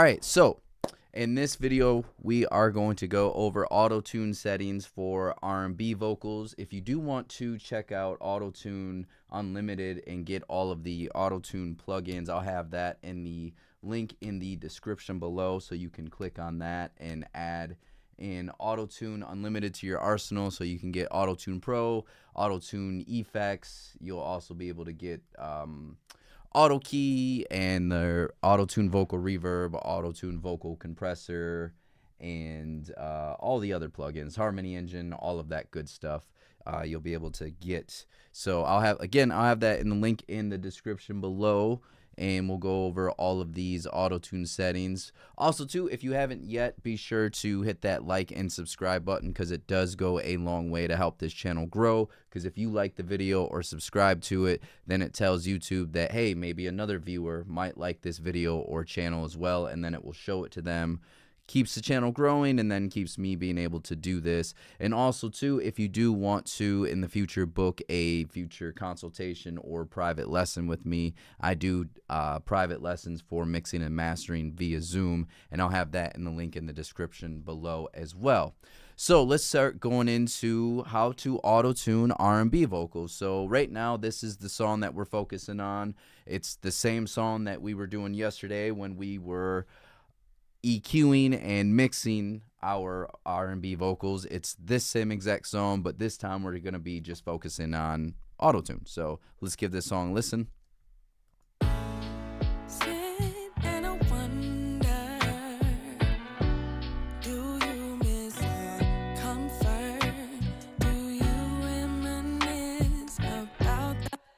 Alright, so in this video, we are going to go over auto-tune settings for R&B vocals. If you do want to check out Auto-Tune Unlimited and get all of the auto-tune plugins, I'll have that in the link in the description below, so you can click on that and add in Auto-Tune Unlimited to your arsenal, so you can get Auto-Tune Pro, Auto-Tune effects. You'll also be able to get auto key and the auto-tune vocal reverb, auto-tune vocal compressor, and all the other plugins, harmony engine, all of that good stuff you'll be able to get. So I'll have that in the link in the description below, and we'll go over all of these auto-tune settings. Also too, if you haven't yet, be sure to hit that like and subscribe button, because it does go a long way to help this channel grow. Because if you like the video or subscribe to it, then it tells YouTube that, hey, maybe another viewer might like this video or channel as well, and then it will show it to them. Keeps the channel growing, and then keeps me being able to do this. And also too, if you do want to in the future book a future consultation or private lesson with me, I do private lessons for mixing and mastering via Zoom, and I'll have that in the link in the description below as well. So let's start going into how to auto-tune R&B vocals. So right now, this is the song that we're focusing on. It's the same song that we were doing yesterday when we were EQing and mixing our R&B vocals. It's this same exact song, but this time we're going to be just focusing on auto-tune. So let's give this song a listen.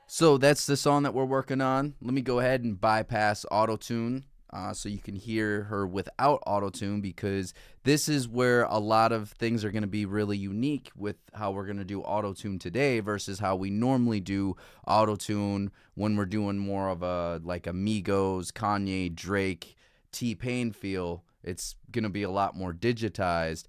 So that's the song that we're working on. Let me go ahead and bypass auto-tune. So you can hear her without auto-tune, because this is where a lot of things are going to be really unique with how we're going to do auto-tune today versus how we normally do auto-tune when we're doing more of a like Migos, Kanye, Drake, T-Pain feel. It's going to be a lot more digitized,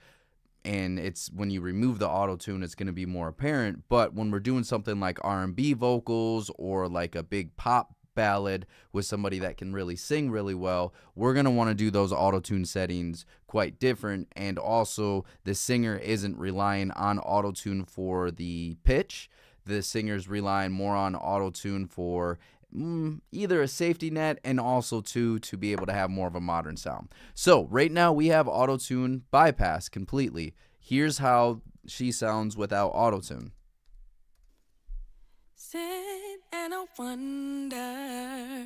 and it's when you remove the auto-tune, it's going to be more apparent. But when we're doing something like R&B vocals or like a big pop ballad with somebody that can really sing really well, we're going to want to do those auto-tune settings quite different. And also, the singer isn't relying on auto-tune for the pitch. The singer's relying more on auto-tune for either a safety net, and also to be able to have more of a modern sound. So right now we have auto-tune bypassed completely. Here's how she sounds without auto-tune. And I wonder,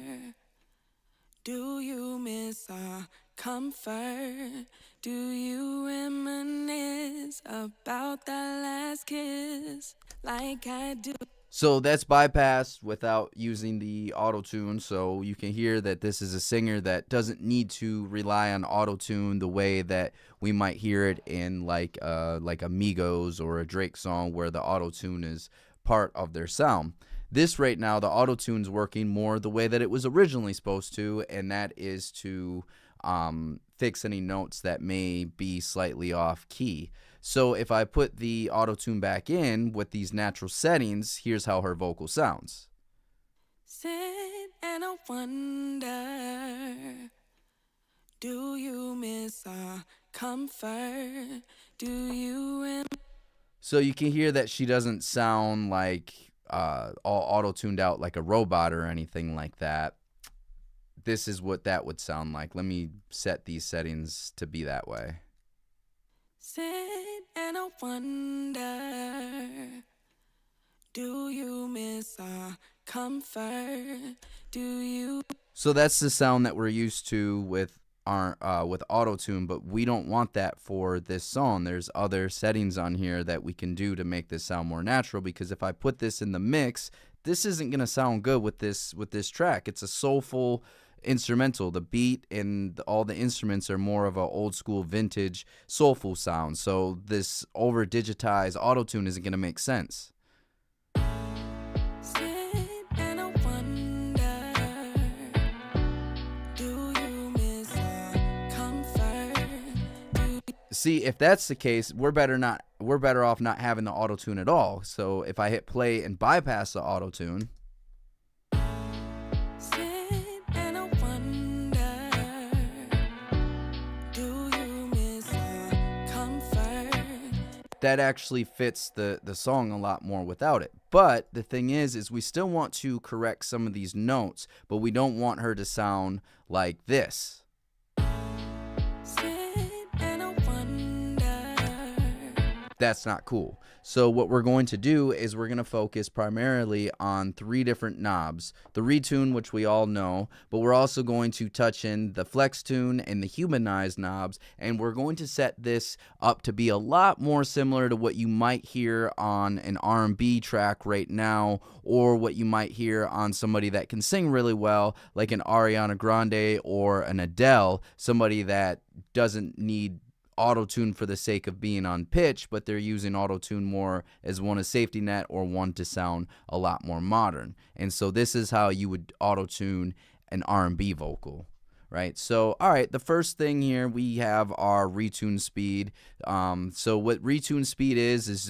do you miss our comfort? Do you reminisce about that last kiss like I do? So that's bypassed without using the auto-tune. So you can hear that this is a singer that doesn't need to rely on auto-tune the way that we might hear it in like a Migos or a Drake song, where the auto-tune is part of their sound. This right now, the auto-tune's working more the way that it was originally supposed to, and that is to fix any notes that may be slightly off key. So if I put the auto-tune back in with these natural settings, here's how her vocal sounds. Sit and I wonder, do you miss our comfort? Do you So you can hear that she doesn't sound like all auto-tuned out like a robot or anything like that. This is what that would sound like. Let me set these settings to be that way. Sit and I wonder, do you miss our comfort? Do you? So that's the sound that we're used to with auto-tune, but we don't want that for this song. There's other settings on here that we can do to make this sound more natural, because if I put this in the mix, this isn't going to sound good with this track. It's a soulful instrumental. The beat and all the instruments are more of a old school vintage soulful sound. So this over digitized auto-tune isn't going to make sense. See, if that's the case, we're better off not having the auto-tune at all. So if I hit play and bypass the auto-tune, that actually fits the song a lot more without it. But the thing is we still want to correct some of these notes, but we don't want her to sound like this. That's not cool. So what we're going to do is we're going to focus primarily on 3 different knobs. The retune, which we all know, but we're also going to touch in the flex tune and the humanize knobs, and we're going to set this up to be a lot more similar to what you might hear on an R&B track right now, or what you might hear on somebody that can sing really well, like an Ariana Grande or an Adele, somebody that doesn't need auto-tune for the sake of being on pitch, but they're using auto-tune more as one a safety net or one to sound a lot more modern. And so this is how you would auto-tune an R&B vocal, right? So, all right, the first thing here, we have our retune speed. So what retune speed is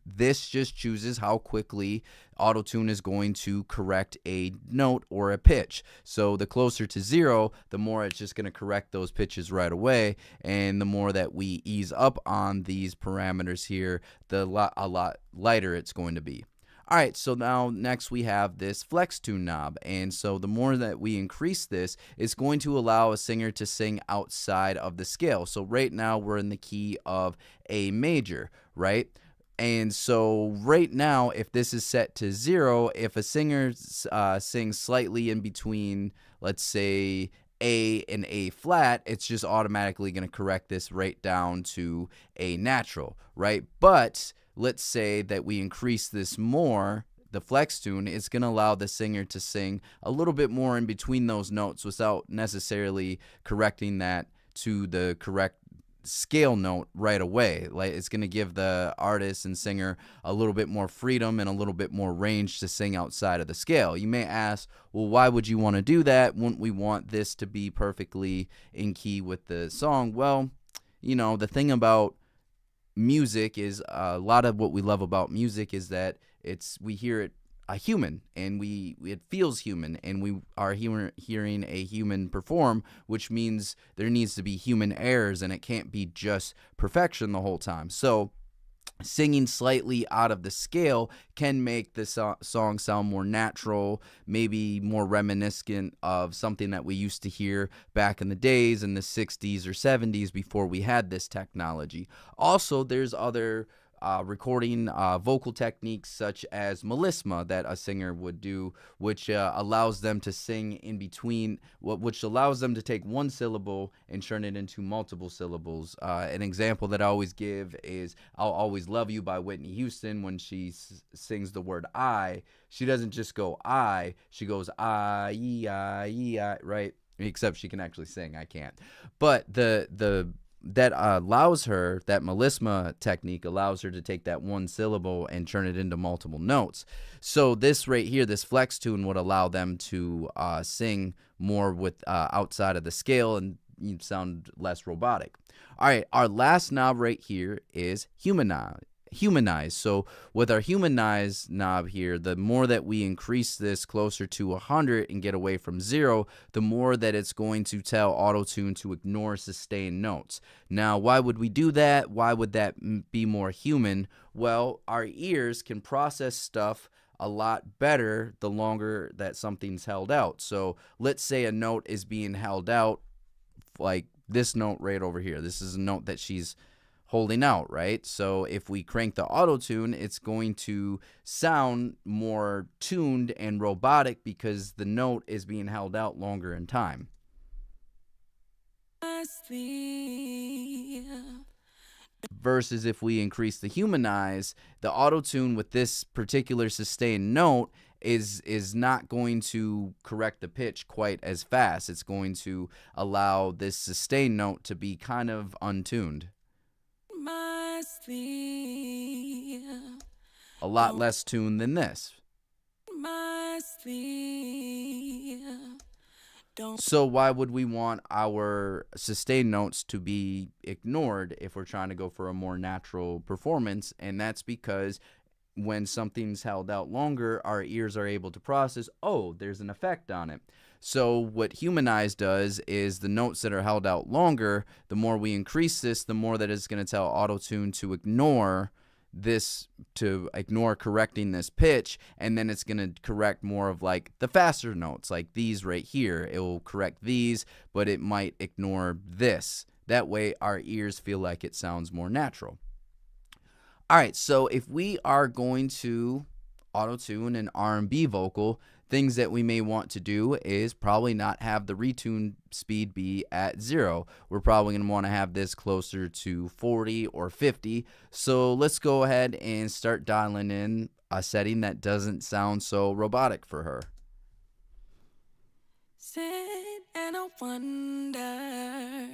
this just chooses how quickly auto-tune is going to correct a note or a pitch. So the closer to 0, the more it's just going to correct those pitches right away, and the more that we ease up on these parameters here, a lot lighter it's going to be. All right, so now next we have this flex tune knob, and so the more that we increase this, it's going to allow a singer to sing outside of the scale. So right now we're in the key of A major, right? And so right now, if this is set to 0, if a singer sings slightly in between, let's say, A and A flat, it's just automatically going to correct this right down to A natural, right? But let's say that we increase this more, the flex tune, it's going to allow the singer to sing a little bit more in between those notes without necessarily correcting that to the correct scale note right away. Like, it's going to give the artist and singer a little bit more freedom and a little bit more range to sing outside of the scale. You may ask, well, why would you want to do that? Wouldn't we want this to be perfectly in key with the song? Well, you know, the thing about music is a lot of what we love about music is that we hear it a human, and it feels human, and we are hearing a human perform, which means there needs to be human errors, and it can't be just perfection the whole time. So singing slightly out of the scale can make the song sound more natural, maybe more reminiscent of something that we used to hear back in the days in the 60s or 70s before we had this technology. Also, there's other recording vocal techniques such as melisma that a singer would do, which allows them to sing in between, which allows them to take one syllable and turn it into multiple syllables. An example that I always give is I'll Always Love You by Whitney Houston. When she sings the word I, she doesn't just go I, she goes I, right? Except she can actually sing, I can't. But that allows her, that melisma technique allows her to take that one syllable and turn it into multiple notes. So this right here, this flex tune would allow them to sing more with outside of the scale and sound less robotic. All right, our last knob right here is humanize. So with our humanize knob here, the more that we increase this closer to 100 and get away from 0, the more that it's going to tell auto-tune to ignore sustained notes. Now, why would we do that? Why would that be more human? Well, our ears can process stuff a lot better the longer that something's held out. So let's say a note is being held out, like this note right over here. This is a note that she's holding out, right? So if we crank the auto-tune, it's going to sound more tuned and robotic because the note is being held out longer in time. Versus if we increase the humanize, the auto-tune with this particular sustained note is not going to correct the pitch quite as fast. It's going to allow this sustained note to be kind of untuned. A lot less tuned than this. So why would we want our sustained notes to be ignored if we're trying to go for a more natural performance? And that's because when something's held out longer, our ears are able to process, oh, there's an effect on it. So what Humanize does is the notes that are held out longer, the more we increase this, the more that it's going to tell Auto-Tune to ignore this, to ignore correcting this pitch, and then it's going to correct more of like the faster notes, like these right here. It will correct these, but it might ignore this. That way our ears feel like it sounds more natural. All right, so if we are going to auto-tune an R&B vocal, things that we may want to do is probably not have the retune speed be at 0. We're probably going to want to have this closer to 40 or 50. So let's go ahead and start dialing in a setting that doesn't sound so robotic for her. Sit and I wonder,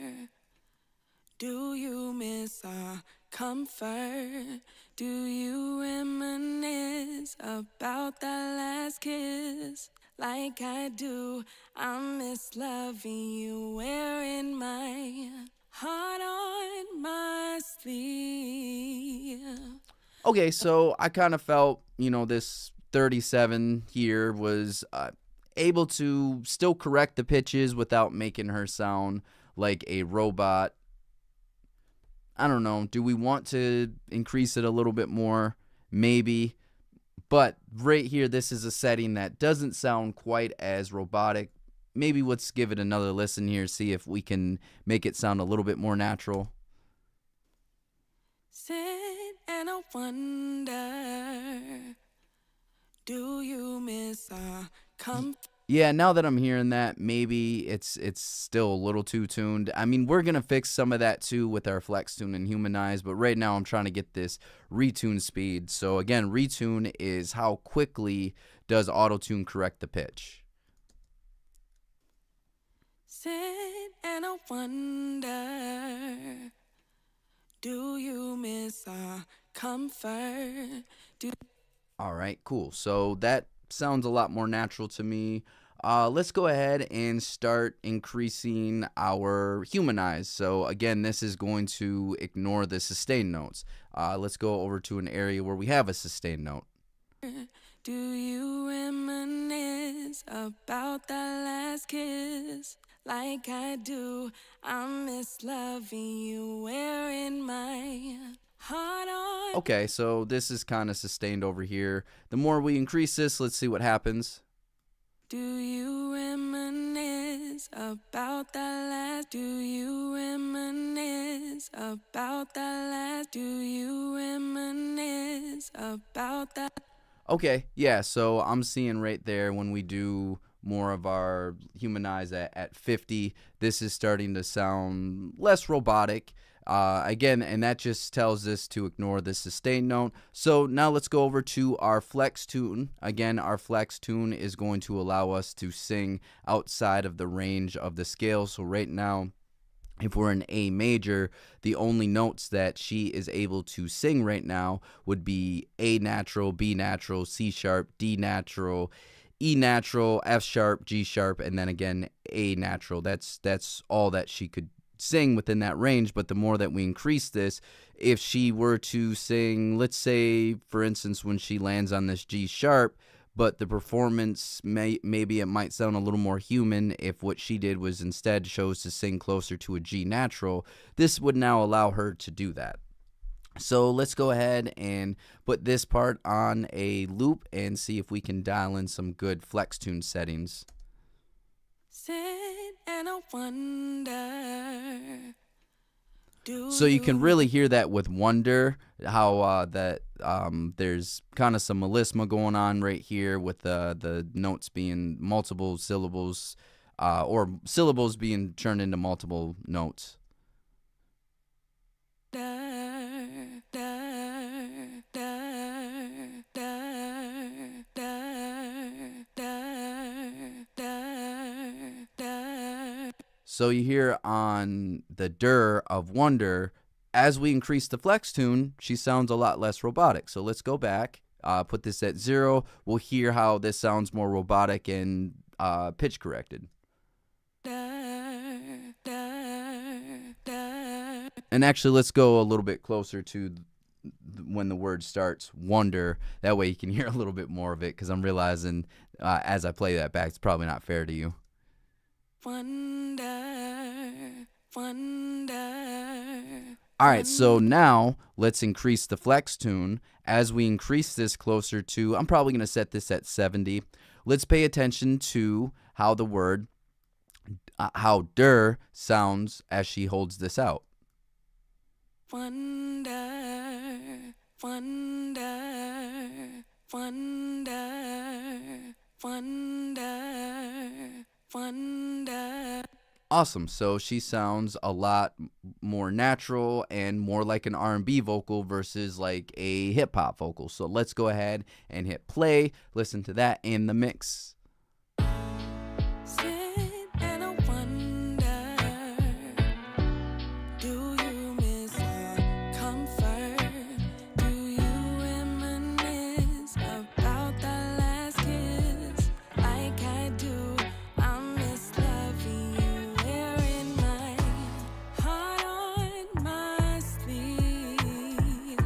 do you miss our comfort? Do you reminisce about that last kiss? Like I do, I miss loving you, wearing my heart on my sleeve. Okay, so I kind of felt, this 37 here was able to still correct the pitches without making her sound like a robot. I don't know. Do we want to increase it a little bit more? Maybe. But right here, this is a setting that doesn't sound quite as robotic. Maybe let's give it another listen here, see if we can make it sound a little bit more natural. Sit and I wonder, do you miss our comfort? Yeah, now that I'm hearing that, maybe it's still a little too tuned. I mean, we're going to fix some of that too with our flex tune and humanize, but right now I'm trying to get this retune speed. So again, retune is how quickly does auto-tune correct the pitch. Sit and I wonder, do you miss our comfort? All right, cool. So that sounds a lot more natural to me. Let's go ahead and start increasing our humanize. So again, this is going to ignore the sustained notes. Let's go over to an area where we have a sustained note. Do you reminisce about that last kiss? Like I do, I miss loving you, wearing my heart on. Okay, so this is kind of sustained over here. The more we increase this, let's see what happens. Do you reminisce about that last? Do you reminisce about that last? Do you reminisce about that? Okay, yeah, so I'm seeing right there when we do more of our humanize at 50, this is starting to sound less robotic. Again, and that just tells us to ignore the sustained note. So now let's go over to our flex tune. Again, our flex tune is going to allow us to sing outside of the range of the scale. So right now, if we're in A major, the only notes that she is able to sing right now would be A natural, B natural, C sharp, D natural, E natural, F sharp, G sharp, and then again A natural. That's all that she could sing within that range. But the more that we increase this, if she were to sing, let's say for instance when she lands on this G sharp, but the performance maybe it might sound a little more human if what she did was instead chose to sing closer to a G natural. This would now allow her to do that. So let's go ahead and put this part on a loop and see if we can dial in some good flex tune settings. Sit and I wonder. So you can really hear that with Wonder, how there's kind of some melisma going on right here with the notes being multiple syllables, or syllables being turned into multiple notes. So you hear on the dur of Wonder, as we increase the flex tune, she sounds a lot less robotic. So let's go back, put this at 0. We'll hear how this sounds more robotic and pitch corrected. And actually, let's go a little bit closer to when the word starts, Wonder. That way you can hear a little bit more of it, because I'm realizing as I play that back, it's probably not fair to you. wonder, wonder. All right, so now let's increase the flex tune. As we increase this closer to, I'm probably going to set this at 70. Let's pay attention to how the word, how der sounds as she holds this out. Wonder, wonder, wonder, wonder, wonder. Awesome. So she sounds a lot more natural and more like an R&B vocal versus like a hip hop vocal. So let's go ahead and hit play. Listen to that in the mix. Sit and I wonder, do you miss her comfort? Do you reminisce about that last kiss like I do? I miss loving you, wearing my heart on my sleeve.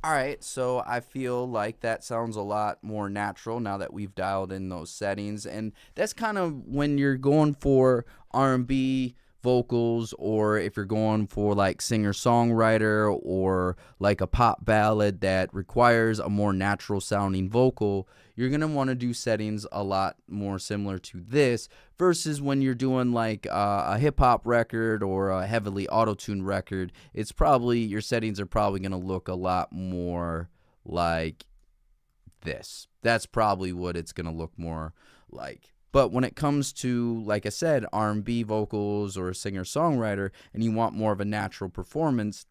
All right, so I feel like that sounds a lot more natural now that we've dialed in those settings, and that's kind of when you're going for R&B vocals, or if you're going for like singer-songwriter or like a pop ballad that requires a more natural sounding vocal, you're going to want to do settings a lot more similar to this versus when you're doing like a hip-hop record or a heavily auto-tuned record. It's probably, your settings are probably going to look a lot more like this. That's probably what it's going to look more like. But when it comes to, like I said, R&B vocals or a singer-songwriter, and you want more of a natural performance,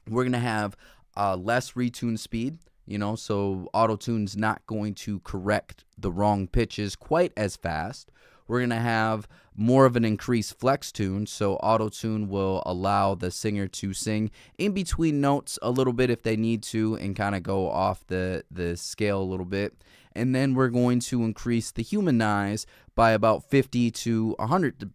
we're going to have less retune speed, you know, so auto-tune's not going to correct the wrong pitches quite as fast. We're going to have more of an increased flex tune, so auto-tune will allow the singer to sing in between notes a little bit if they need to and kind of go off the scale a little bit. And then we're going to increase the humanize by about 50 to 100%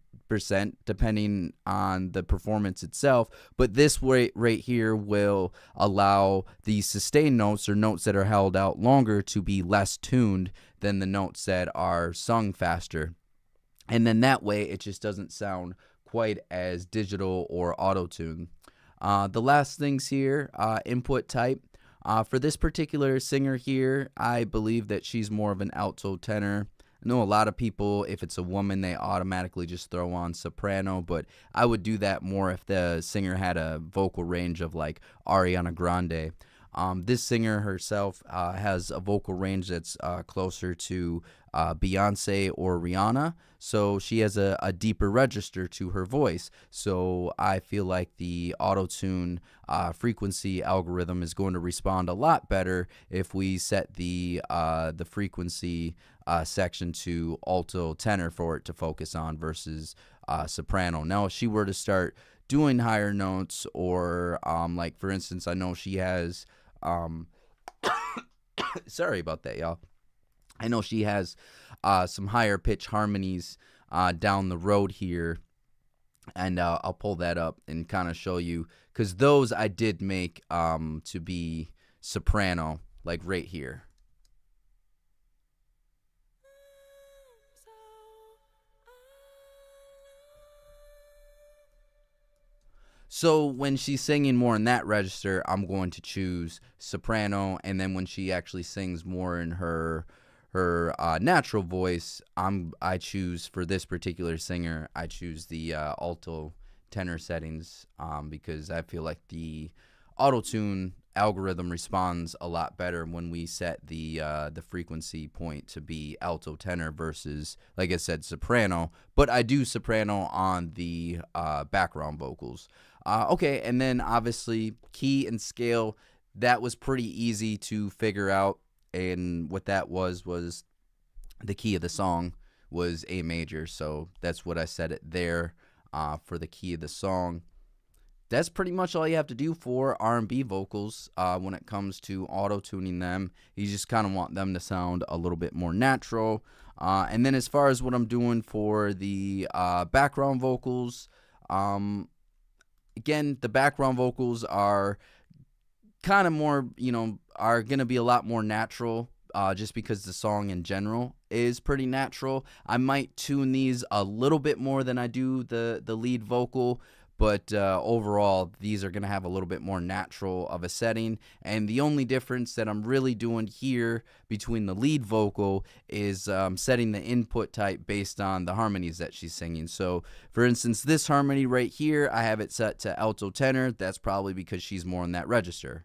depending on the performance itself. But this rate right here will allow the sustained notes, or notes that are held out longer, to be less tuned than the notes that are sung faster. And then that way it just doesn't sound quite as digital or auto-tune. The last things here, input type. For this particular singer here, I believe that she's more of an alto tenor. I know a lot of people, if it's a woman, they automatically just throw on soprano, but I would do that more if the singer had a vocal range of like Ariana Grande. This singer herself has a vocal range that's closer to Beyonce or Rihanna, so she has a deeper register to her voice. So I feel like the auto-tune frequency algorithm is going to respond a lot better if we set the frequency section to alto tenor for it to focus on versus soprano. Now, if she were to start doing higher notes, or like for instance, I know she has sorry about that, y'all. I know she has some higher pitch harmonies down the road here, and I'll pull that up and kind of show you, because those I did make to be soprano, like right here. So when she's singing more in that register, I'm going to choose soprano, and then when she actually sings more in her natural voice, I choose, for this particular singer, I choose the alto tenor settings because I feel like the auto-tune algorithm responds a lot better when we set the frequency point to be alto tenor versus, like I said, soprano. But I do soprano on the background vocals. Okay, and then obviously key and scale, that was pretty easy to figure out, and what that was the key of the song was A major, so that's what I set it there for the key of the song. That's pretty much all you have to do for R&B vocals when it comes to auto-tuning them. You just kind of want them to sound a little bit more natural. And then as far as what I'm doing for the background vocals, again, the background vocals are kind of more, are going to be a lot more natural just because the song in general is pretty natural. I might tune these a little bit more than I do the lead vocal, but overall, these are going to have a little bit more natural of a setting. And the only difference that I'm really doing here between the lead vocal is setting the input type based on the harmonies that she's singing. So, for instance, this harmony right here, I have it set to alto tenor. That's probably because she's more in that register.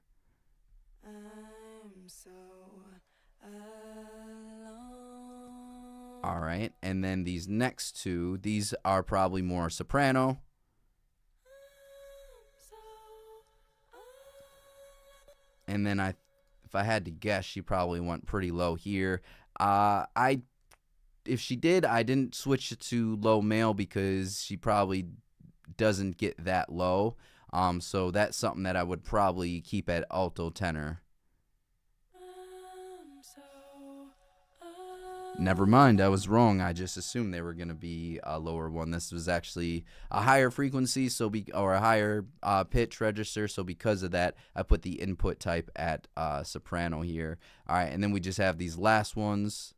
I'm so alone. All right, and then these next two, these are probably more soprano. And then if I had to guess, she probably went pretty low here. If she did, I didn't switch it to low male because she probably doesn't get that low. So that's something that I would probably keep at alto tenor. Never mind, I was wrong. I just assumed they were going to be a lower one. This was actually a higher frequency, or a higher pitch register. So because of that, I put the input type at soprano here. All right, and then we just have these last ones.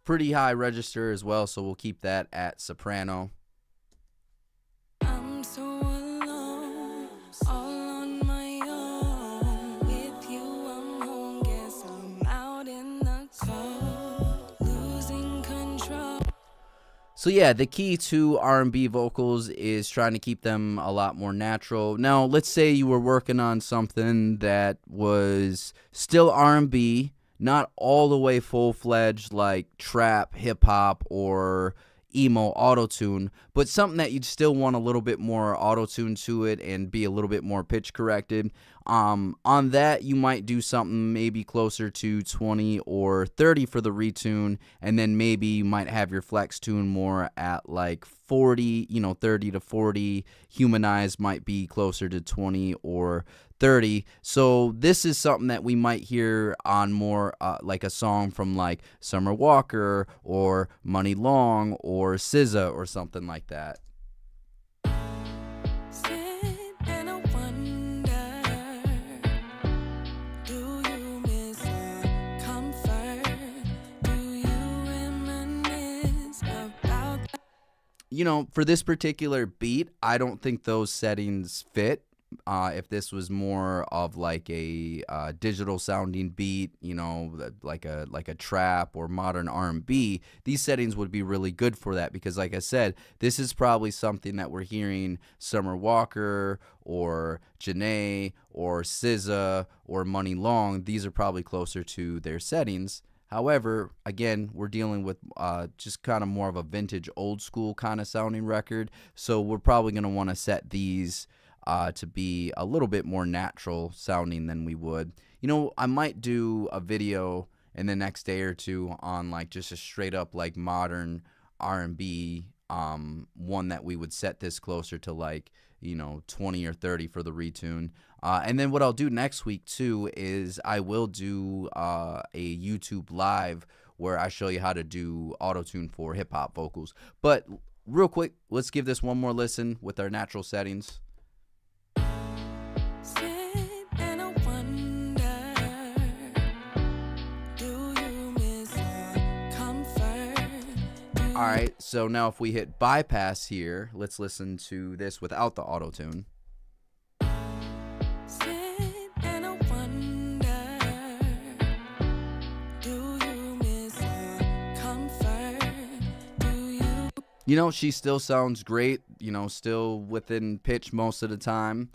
Pretty high register as well, so we'll keep that at soprano. I'm so alone, all on my own. With you, I'm home. Guess I'm out in the cold, losing control. So yeah, the key to R&B vocals is trying to keep them a lot more natural. Now, let's say you were working on something that was still R&B, not all the way full-fledged like trap, hip-hop, or emo auto-tune, but something that you'd still want a little bit more auto-tune to it and be a little bit more pitch corrected. On that, you might do something maybe closer to 20 or 30 for the retune, and then maybe you might have your flex tune more at like 40, 30 to 40. Humanize might be closer to 20 or 30. So this is something that we might hear on more like a song from like Summer Walker or Money Long or SZA or something like that. Sit and I wonder, do you miss a comfort? Do you reminisce about For this particular beat, I don't think those settings fit. If this was more of like a digital sounding beat, like a trap or modern R&B, these settings would be really good for that because, like I said, this is probably something that we're hearing Summer Walker or Janae or SZA or Money Long. These are probably closer to their settings. However, again, we're dealing with just kind of more of a vintage old school kind of sounding record, so we're probably going to want to set these to be a little bit more natural sounding than we would. I might do a video in the next day or two on like just a straight up like modern R&B one that we would set this closer to like 20 or 30 for the retune. And then what I'll do next week too is I will do a YouTube live where I show you how to do auto-tune for hip hop vocals. But real quick, let's give this one more listen with our natural settings. All right, so now if we hit bypass here, let's listen to this without the auto-tune. She still sounds great, still within pitch most of the time.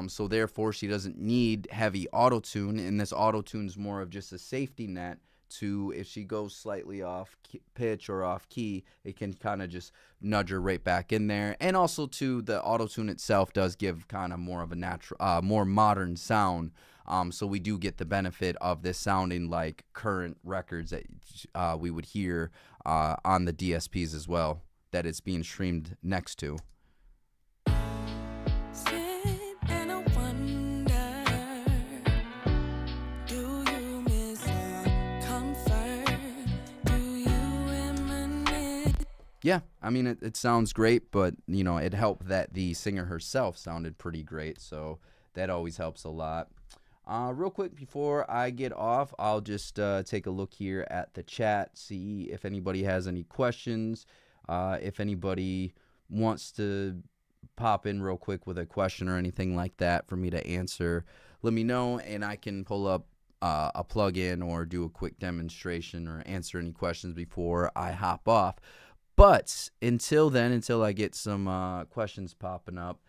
So therefore, she doesn't need heavy auto-tune, and this auto-tune's more of just a safety net to if she goes slightly off pitch or off key, it can kind of just nudge her right back in there. And also too, the auto-tune itself does give kind of more of a natural, more modern sound. So we do get the benefit of this sounding like current records that we would hear on the DSPs as well, that it's being streamed next to. Yeah, I mean, it sounds great, but, you know, it helped that the singer herself sounded pretty great, so that always helps a lot. Real quick before I get off, I'll just take a look here at the chat, see if anybody has any questions. If anybody wants to pop in real quick with a question or anything like that for me to answer, let me know, and I can pull up a plug-in or do a quick demonstration or answer any questions before I hop off. But until then, until I get some questions popping up,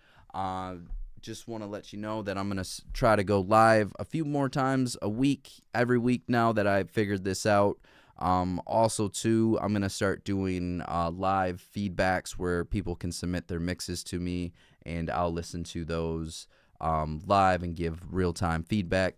just want to let you know that I'm going to try to go live a few more times a week, every week now that I've figured this out. Also, too, I'm going to start doing live feedbacks where people can submit their mixes to me, and I'll listen to those live and give real-time feedback.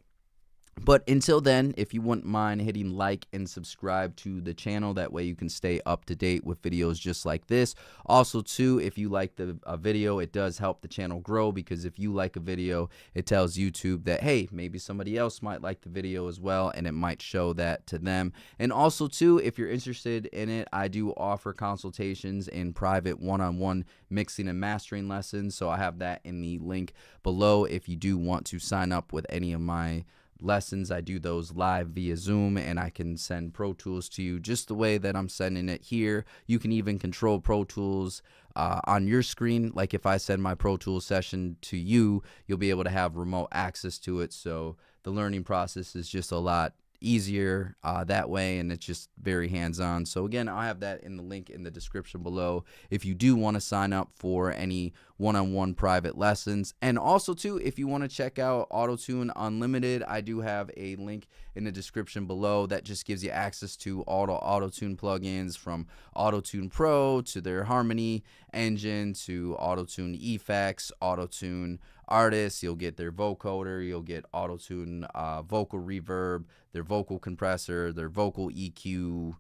But until then, if you wouldn't mind hitting like and subscribe to the channel, that way you can stay up to date with videos just like this. Also, too, if you like the video, it does help the channel grow, because if you like a video, it tells YouTube that, hey, maybe somebody else might like the video as well, and it might show that to them. And also, too, if you're interested in it, I do offer consultations and private one-on-one mixing and mastering lessons, so I have that in the link below if you do want to sign up with any of my lessons. I do those live via Zoom, and I can send Pro Tools to you just the way that I'm sending it here. You can even control Pro Tools on your screen. Like if I send my Pro Tools session to you, you'll be able to have remote access to it. So the learning process is just a lot easier that way, and it's just very hands-on. So again, I'll have that in the link in the description below if you do want to sign up for any one-on-one private lessons. And also too, if you want to check out Auto-Tune Unlimited, I do have a link in the description below that just gives you access to all the Auto-Tune plugins, from Auto-Tune Pro to their Harmony engine to Auto-Tune Effects, Auto-Tune Artists. You'll get their vocoder, you'll get Auto-Tune vocal reverb, their vocal compressor, their vocal EQ,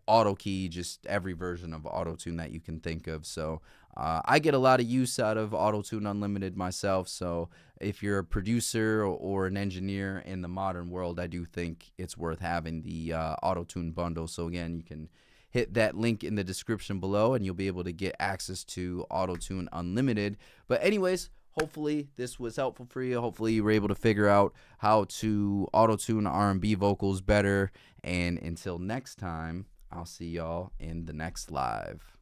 auto key, just every version of Auto-Tune that you can think of. So I get a lot of use out of Auto-Tune Unlimited myself. So if you're a producer or an engineer in the modern world, I do think it's worth having the Auto-Tune bundle. So again, you can hit that link in the description below, and you'll be able to get access to Auto-Tune Unlimited. But anyways, hopefully this was helpful for you. Hopefully you were able to figure out how to auto-tune R&B vocals better. And until next time, I'll see y'all in the next live.